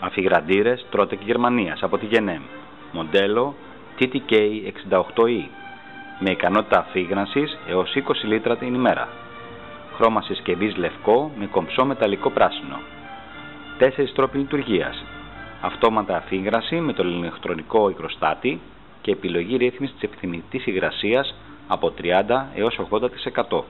Αφιγραντήρες Trotec Γερμανίας από τη Γενέμ. Μοντέλο TTK68E με ικανότητα αφίγρανσης έως 20 λίτρα την ημέρα. Χρώμα συσκευής λευκό με κομψό μεταλλικό πράσινο. 4 τρόποι λειτουργίας. Αυτόματα αφίγρανση με το ηλεκτρονικό υγροστάτη και επιλογή ρύθμισης της επιθυμητής υγρασίας από 30 έως 80%.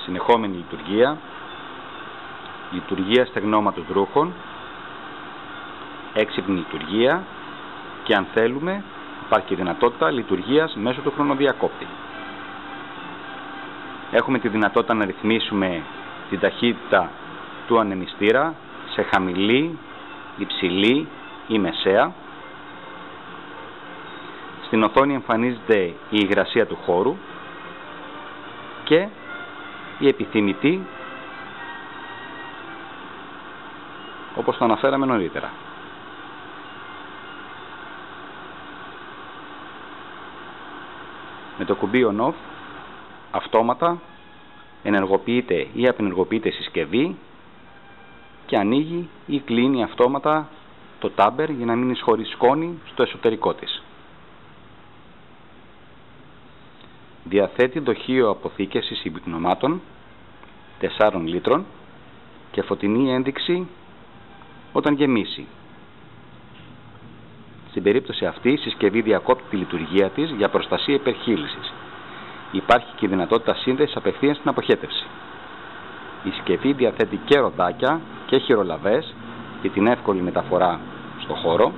Συνεχόμενη λειτουργία. Λειτουργία στεγνώματος ρούχων. Έξυπνη λειτουργία. Και αν θέλουμε υπάρχει και δυνατότητα λειτουργίας μέσω του χρονοδιακόπτη. Έχουμε τη δυνατότητα να ρυθμίσουμε την ταχύτητα του ανεμιστήρα σε χαμηλή, υψηλή ή μεσαία. Στην οθόνη εμφανίζεται η υγρασία του χώρου και η επιθυμητή, όπως το αναφέραμε νωρίτερα. Με το κουμπί on-off αυτόματα ενεργοποιείται ή απενεργοποιείται η συσκευή και ανοίγει ή κλείνει αυτόματα το τάμπερ για να μην εισχωρεί σκόνη στο εσωτερικό της. Διαθέτει δοχείο αποθήκευσης συμπυκνωμάτων 4 λίτρων και φωτεινή ένδειξη όταν γεμίσει. Στην περίπτωση αυτή η συσκευή διακόπτει τη λειτουργία της για προστασία υπερχείλησης. Υπάρχει και η δυνατότητα σύνδεσης απευθείας στην αποχέτευση. Η συσκευή διαθέτει και ροδάκια και χειρολαβές για την εύκολη μεταφορά στο χώρο.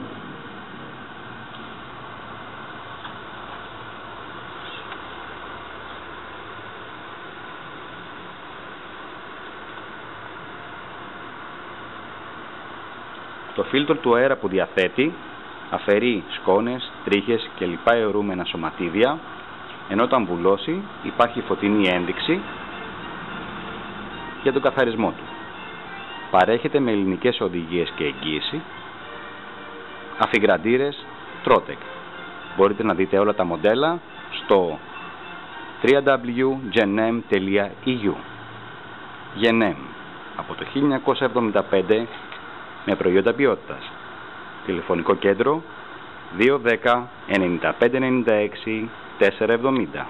Το φίλτρο του αέρα που διαθέτει αφαιρεί σκόνες, τρίχες και λοιπά αιωρούμενα σωματίδια, ενώ όταν βουλώσει υπάρχει φωτεινή ένδειξη για τον καθαρισμό του. Παρέχεται με ελληνικές οδηγίες και εγγύηση. Αφιγραντήρες Trotec. Μπορείτε να δείτε όλα τα μοντέλα στο www.genem.eu. Genem από το 1975 με προϊόντα ποιότητας. Τηλεφωνικό κέντρο 210 9596 470.